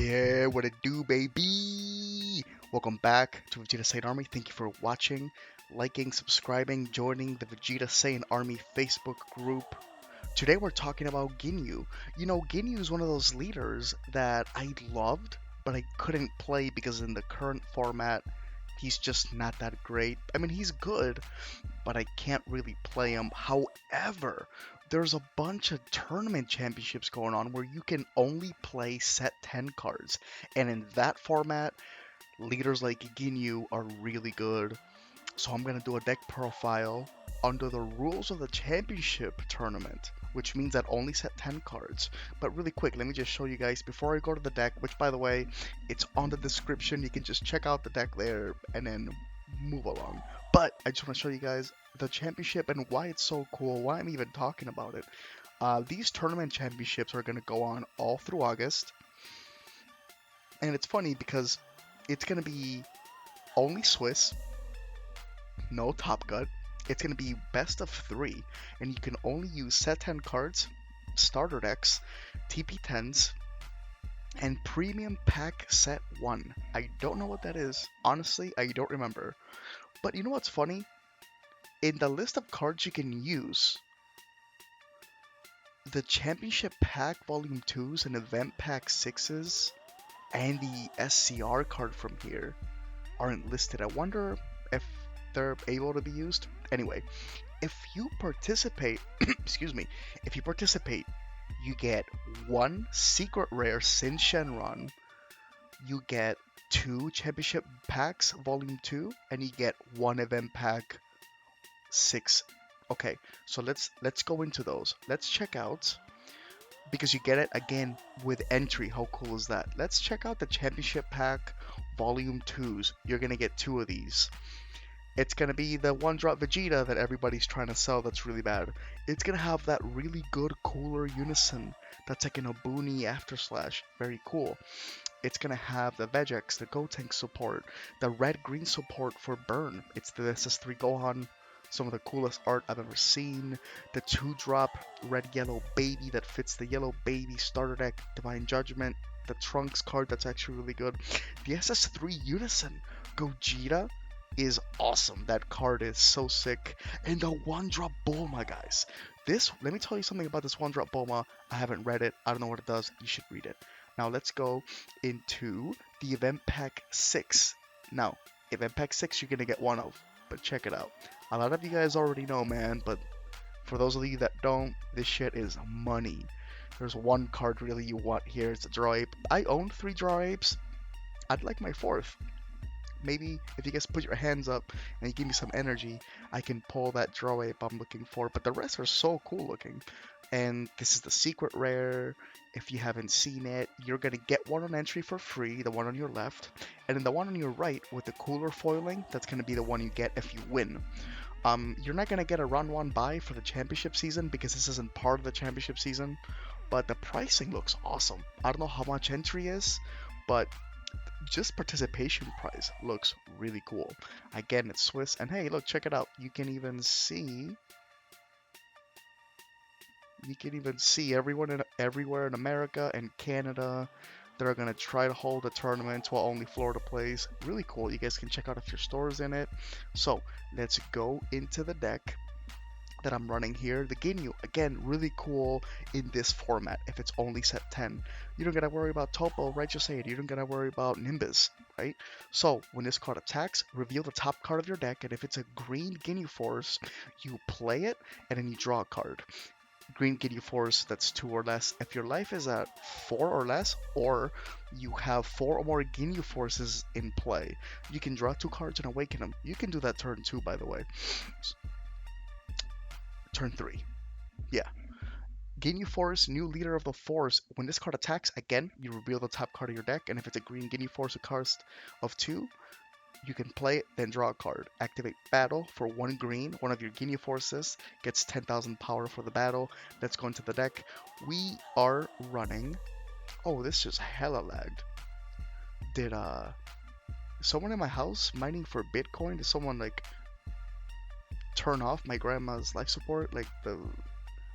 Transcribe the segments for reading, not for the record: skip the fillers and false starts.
Yeah, what it do, baby? Welcome back to Vegeta Saiyan Army. Thank you for watching, liking, subscribing, joining the Vegeta Saiyan Army Facebook group. Today we're talking about Ginyu. You know, Ginyu is one of those leaders that I loved, but I couldn't play because in the current format, he's just not that great. I mean, he's good, but I can't really play him. However, there's a bunch of tournament championships going on where you can only play set 10 cards. And in that format, leaders like Ginyu are really good. So I'm going to do a deck profile under the rules of the championship tournament, which means that only set 10 cards. But really quick, let me just show you guys before I go to the deck, which by the way, it's on the description. You can just check out the deck there and then move along. But I just want to show you guys the championship and why it's so cool, why I'm even talking about it. These tournament championships are going to go on all through August. And it's funny because it's going to be only Swiss, no Top Gut. It's going to be best of 3, and you can only use set 10 cards, starter decks, TP10s, and premium pack set 1. I don't know what that is. Honestly, I don't remember. But you know what's funny? In the list of cards you can use, the Championship Pack Volume 2s and Event Pack 6s and the SCR card from here aren't listed. I wonder if they're able to be used. Anyway, if you participate, excuse me, if you participate, you get 1 secret rare Sin Shenron, you get 2 championship packs volume 2, and you get 1 event pack 6. Okay, so let's go into those. Let's check out, because you get it again with entry. How cool is that? Let's check out the championship pack volume 2s. You're gonna get 2 of these. It's going to be the one-drop Vegeta that everybody's trying to sell that's really bad. It's going to have that really good cooler Unison that's like an Obuni After Slash. Very cool. It's going to have the Vegex, the Gotenks support, the red-green support for Burn. It's the SS3 Gohan, some of the coolest art I've ever seen. The 2-drop red-yellow baby that fits the yellow baby starter deck, Divine Judgment. The Trunks card that's actually really good. The SS3 Unison Gogeta is awesome. That card is so sick. And the one-drop Bulma, guys. Let me tell you something about this one-drop Bulma. I haven't read it. I don't know what it does. You should read it. Now let's go into the Event Pack 6. Now, Event Pack 6 you're gonna get 1 of, but check it out. A lot of you guys already know, man, but for those of you that don't, this shit is money. There's one card really you want here. It's a Draw Ape. I own 3 Draw Apes. I'd like my 4th. Maybe if you guys put your hands up and you give me some energy, I can pull that Draw Ape I'm looking for. But the rest are so cool looking. And this is the secret rare. If you haven't seen it, you're going to get one on entry for free, the one on your left. And then the one on your right with the cooler foiling, that's going to be the one you get if you win. You're not going to get a run 1 buy for the championship season because this isn't part of the championship season. But the pricing looks awesome. I don't know how much entry is, but just participation price looks really cool. Again, it's Swiss, and hey, look, check it out. You can even see everyone everywhere in America and Canada that are gonna try to hold a tournament while only Florida plays. Really cool. You guys can check out if your store's in it. So let's go into the deck that I'm running here. The Ginyu, again, really cool in this format if it's only set 10. You don't gotta worry about Topo, right? Just say it. You don't gotta worry about Nimbus, right? So when this card attacks, reveal the top card of your deck, and if it's a green Ginyu Force, you play it and then you draw a card. Green Ginyu Force that's 2 or less. If your life is at 4 or less, or you have 4 or more Ginyu Forces in play, you can draw 2 cards and awaken them. You can do that turn 2, by the way. Turn 3. Yeah. Ginyu Force, new leader of the Force. When this card attacks, again, you reveal the top card of your deck, and if it's a green Ginyu Force, a cost of 2, you can play it, then draw a card. Activate battle for 1 green. One of your Ginyu Forces gets 10,000 power for the battle. Let's go into the deck. We are running... Oh, this just hella lagged. Did someone in my house mining for Bitcoin? Did someone like turn off my grandma's life support? Like the...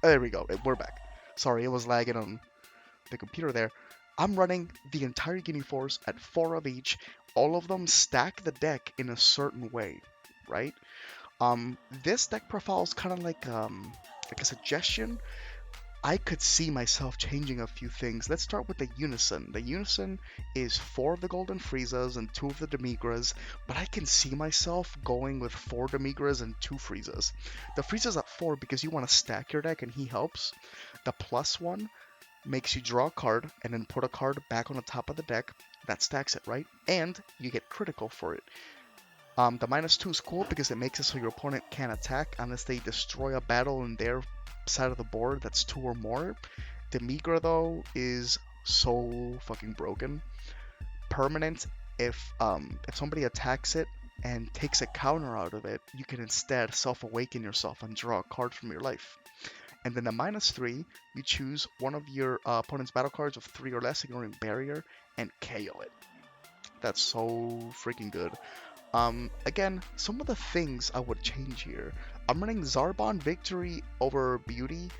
Oh, there we go. We're back. Sorry, it was lagging on the computer there. I'm running the entire Ginyu Force at 4 of each. All of them stack the deck in a certain way, right? This deck profile is kind of like a suggestion. I could see myself changing a few things. Let's start with the Unison. The Unison is 4 of the Golden Friezas and 2 of the Demigras, but I can see myself going with 4 Demigras and 2 Friezas. The Frieza's at 4 because you want to stack your deck and he helps. The +1 makes you draw a card and then put a card back on the top of the deck. That stacks it, right? And you get critical for it. The -2 is cool because it makes it so your opponent can't attack unless they destroy a battle in their side of the board that's 2 or more. The Migra, though, is so fucking broken. Permanent, if somebody attacks it and takes a counter out of it, you can instead self-awaken yourself and draw a card from your life. And then the -3, you choose one of your opponent's battle cards of 3 or less, ignoring barrier, and KO it. That's so freaking good. Again, some of the things I would change here. I'm running Zarbon Victory over Beauty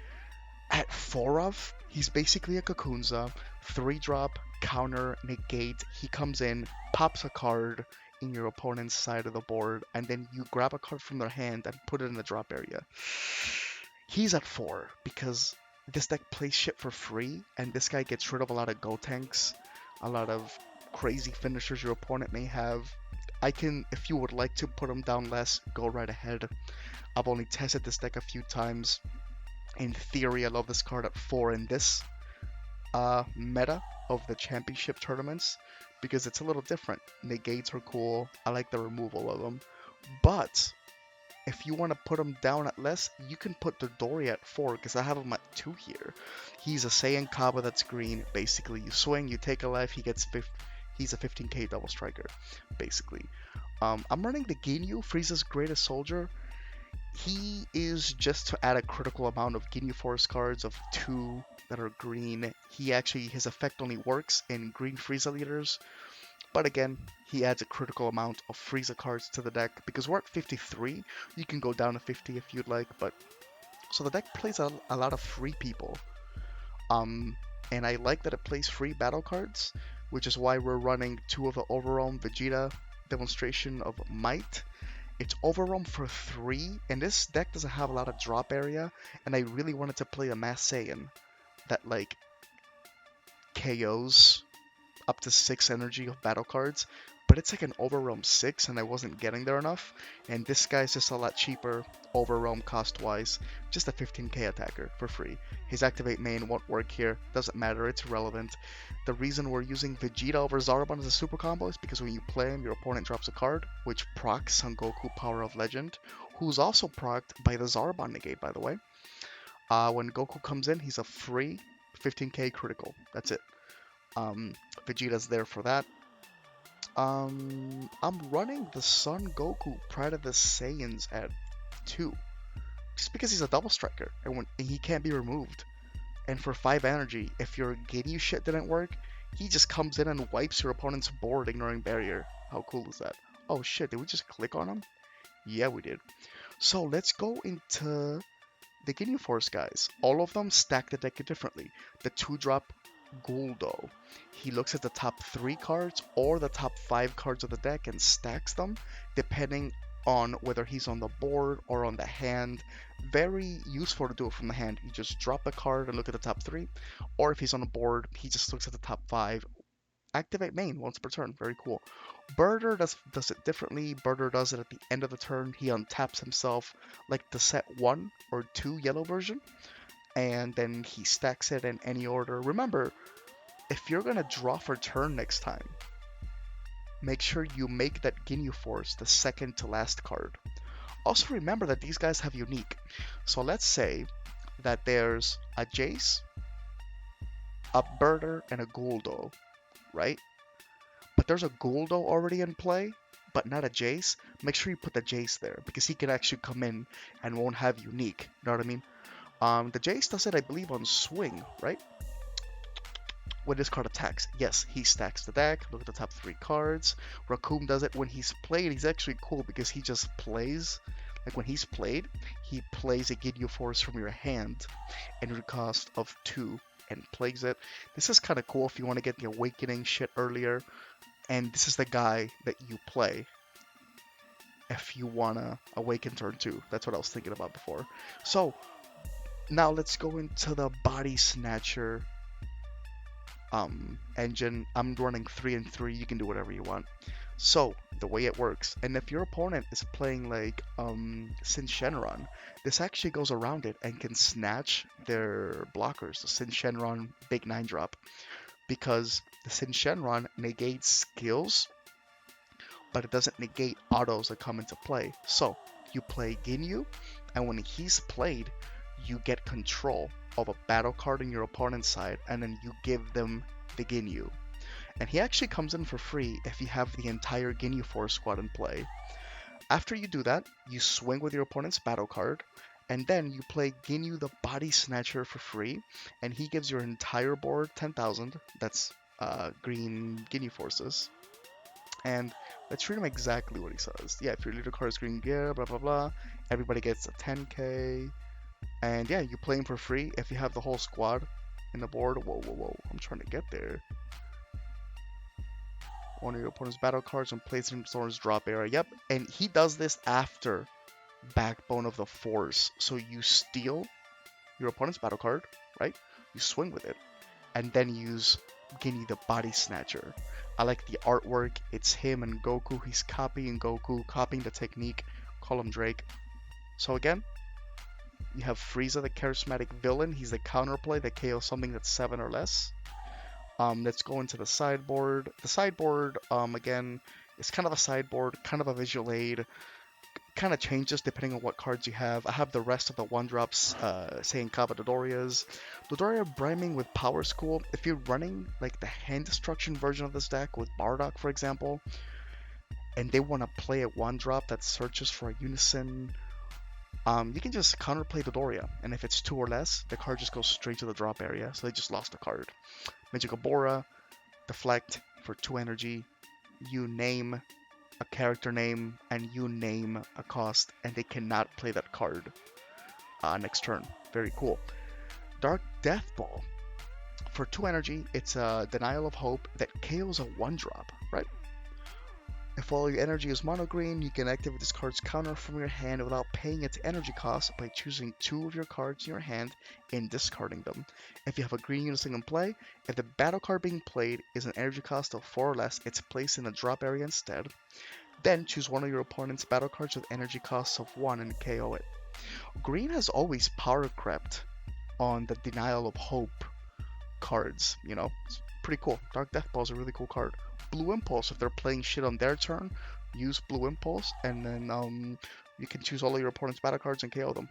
at 4 of. He's basically a Kakunza, 3-drop, counter, negate. He comes in, pops a card in your opponent's side of the board, and then you grab a card from their hand and put it in the drop area. He's at 4 because this deck plays shit for free, and this guy gets rid of a lot of go tanks, a lot of crazy finishers your opponent may have. I can, if you would like to put him down less, go right ahead. I've only tested this deck a few times. In theory, I love this card at 4 in this meta of the championship tournaments because it's a little different. Negates are cool. I like the removal of them. But if you want to put him down at less, you can put the Dory at 4 because I have him at 2 here. He's a Saiyan Kaba that's green. Basically, you swing, you take a life, he gets 50. He's a 15k double striker, basically. I'm running the Ginyu, Frieza's greatest soldier. He is just to add a critical amount of Ginyu Force cards of 2 that are green. His effect only works in green Frieza leaders. But again, he adds a critical amount of Frieza cards to the deck. Because we're at 53, you can go down to 50 if you'd like. But so the deck plays a lot of free people. And I like that it plays free battle cards, which is why we're running 2 of the Overwhelm Vegeta Demonstration of Might. It's Overwhelm for 3, and this deck doesn't have a lot of drop area, and I really wanted to play a Mass Saiyan that, like, KOs up to 6 energy of battle cards, but it's like an Overwhelm 6, and I wasn't getting there enough, and this guy's just a lot cheaper, Overwhelm cost-wise, just a 15k attacker for free. His Activate main won't work here, doesn't matter, it's irrelevant. The reason we're using Vegeta over Zarbon as a super combo is because when you play him, your opponent drops a card, which procs Son Goku Power of Legend, who's also procced by the Zarbon negate, by the way. When Goku comes in, he's a free 15k critical, that's it. Vegeta's there for that. I'm running the Son Goku Pride of the Saiyans at 2. Just because he's a double striker, and he can't be removed. And for 5 energy, if your Ginyu shit didn't work, he just comes in and wipes your opponent's board, ignoring barrier. How cool is that? Oh shit, did we just click on him? Yeah, we did. So let's go into the Ginyu Force guys. All of them stack the deck differently. The 2-drop Guldo. He looks at the top 3 cards or the top 5 cards of the deck and stacks them, depending on whether he's on the board or on the hand. Very useful to do it from the hand. You just drop a card and look at the top 3, or if he's on the board, he just looks at the top 5. Activate main once per turn. Very cool. Birder does it differently. Birder does it at the end of the turn. He untaps himself like the set 1 or 2 yellow version, and then he stacks it in any order. Remember, if you're going to draw for turn next time, make sure you make that Ginyu Force the second to last card. Also remember that these guys have unique. So let's say that there's a Jace, a Birder, and a Guldo, right? But there's a Guldo already in play, but not a Jace. Make sure you put the Jace there, because he can actually come in and won't have unique. You know what I mean? The Jace does it, I believe, on swing, right? When this card attacks. Yes, he stacks the deck. Look at the top 3 cards. Raccoon does it when he's played. He's actually cool because he just plays. Like when he's played, he plays a Ginyu Force from your hand and at a cost of 2. and plays it. This is kind of cool if you want to get the awakening shit earlier. And this is the guy that you play if you want to awaken turn 2. That's what I was thinking about before. So, now let's go into the Body Snatcher engine. I'm running 3 and 3. You can do whatever you want. So, the way it works, and if your opponent is playing like Sin Shenron, this actually goes around it and can snatch their blockers, the Sin Shenron Big 9 drop, because the Sin Shenron negates skills, but it doesn't negate autos that come into play. So, you play Ginyu, and when he's played, you get control of a battle card in your opponent's side, and then you give them the Ginyu. And he actually comes in for free if you have the entire Ginyu Force squad in play. After you do that, you swing with your opponent's battle card, and then you play Ginyu the Body Snatcher for free, and he gives your entire board 10,000. That's green Ginyu Forces. And let's read him exactly what he says. Yeah, if your leader card is green gear, blah blah blah, everybody gets a 10k. And yeah, you play him for free if you have the whole squad in the board. Whoa, whoa, whoa, I'm trying to get there. One of your opponent's battle cards and place it in Thorn's drop area. Yep, and he does this after Backbone of the Force. So you steal your opponent's battle card, right? You swing with it, and then use Ginyu the Body Snatcher. I like the artwork. It's him and Goku. He's copying Goku, copying the technique. Call him Drake. So again, you have Frieza, the charismatic villain. He's the counterplay that KOs something that's 7 or less. Let's go into the sideboard. The sideboard, again, is kind of a sideboard, kind of a visual aid. Kind of changes depending on what cards you have. I have the rest of the 1-drops, saying Kaba Dodoria's. Dodoria Briming with Power School. If you're running like the hand destruction version of this deck with Bardock, for example, and they want to play a 1-drop that searches for a Unison, you can just counterplay Dodoria, and if it's 2 or less, the card just goes straight to the drop area, so they just lost a card. Magicabora, Deflect for 2 energy, you name a character name, and you name a cost, and they cannot play that card next turn. Very cool. Dark Death Ball. For 2 energy, it's a Denial of Hope that KOs a 1-drop, right? If all your energy is mono green, you can activate this card's counter from your hand without paying its energy cost by choosing 2 of your cards in your hand and discarding them. If you have a green unison in play, if the battle card being played is an energy cost of 4 or less, it's placed in the drop area instead. Then choose one of your opponent's battle cards with energy costs of 1 and KO it. Green has always power crept on the Denial of Hope cards, you know? It's pretty cool. Dark Death Ball is a really cool card. Blue Impulse, if they're playing shit on their turn, use Blue Impulse, and then you can choose all of your opponent's battle cards and KO them.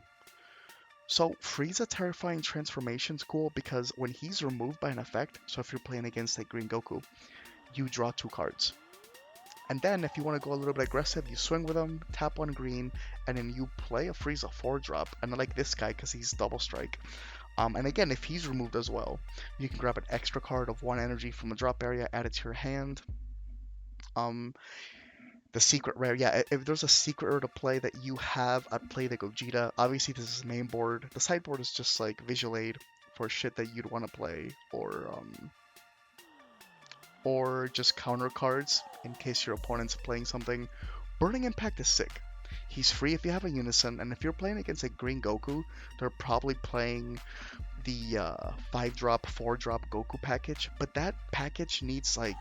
So Frieza Terrifying Transformation's cool because when he's removed by an effect, so if you're playing against like Green Goku, you draw 2 cards. And then if you want to go a little bit aggressive, you swing with him, tap 1 green, and then you play a Frieza 4-drop. And I like this guy because he's double strike. And again, if he's removed as well, you can grab an extra card of 1 energy from the drop area, add it to your hand. The secret rare, yeah, if there's a secret rare to play that you have, I'd play the Gogeta. Obviously, this is main board. The sideboard is just like visual aid for shit that you'd want to play, or just counter cards in case your opponent's playing something. Burning Impact is sick. He's free if you have a Unison, and if you're playing against a Green Goku, they're probably playing the 5-drop, 4-drop Goku package, but that package needs like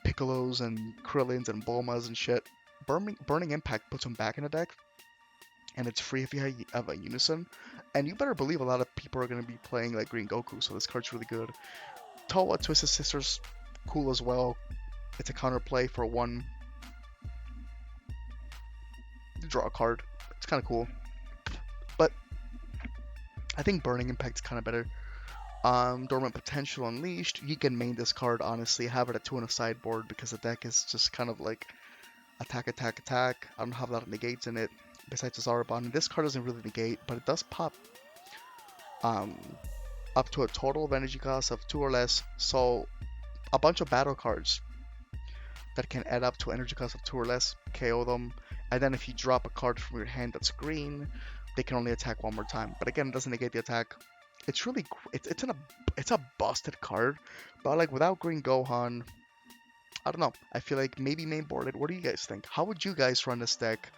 Piccolos and Krillins and Bulmas and shit. Burning Impact puts him back in the deck, and it's free if you have a Unison, and you better believe a lot of people are going to be playing like Green Goku, so this card's really good. Towa Twisted Sister's cool as well. It's a counterplay for 1. Draw a card. It's kind of cool. But I think Burning Impact's kind of better. Dormant Potential Unleashed. You can main this card, honestly. Have it at 2 on a sideboard because the deck is just kind of like attack, attack, attack. I don't have a lot of negates in it besides the Zarbon. This card doesn't really negate, but it does pop up to a total of energy cost of 2 or less. So a bunch of battle cards that can add up to energy cost of 2 or less, KO them. And then if you drop a card from your hand that's green, they can only attack 1 more time. But again, it doesn't negate the attack. It's really it's a busted card, but like without Green Gohan, I don't know. I feel like maybe main boarded. What do you guys think? How would you guys run this deck?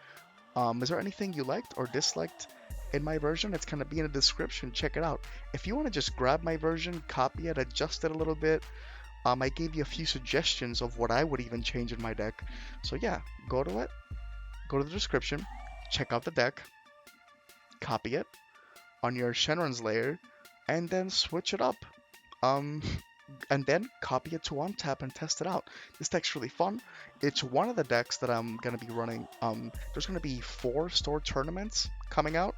Is there anything you liked or disliked in my version? It's gonna be in the description. Check it out. If you want to just grab my version, copy it, adjust it a little bit. I gave you a few suggestions of what I would even change in my deck. So yeah, go to it, go to the description, check out the deck, copy it on your Shenron's layer, and then switch it up. Um, and then copy it to untap and test it out. This deck's really fun. It's one of the decks that I'm gonna be running. There's gonna be 4 store tournaments coming out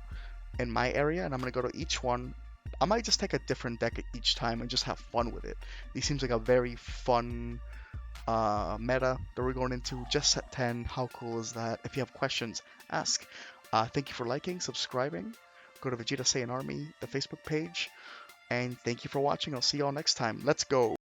in my area, and I'm gonna go to each one. I might just take a different deck each time and just have fun with it. This seems like a very fun meta that we're going into. Just set 10. How cool is that? If you have questions, ask. Thank you for liking, subscribing. Go to Vegeta Saiyan Army, the Facebook page, and thank you for watching. I'll see you all next time. Let's go.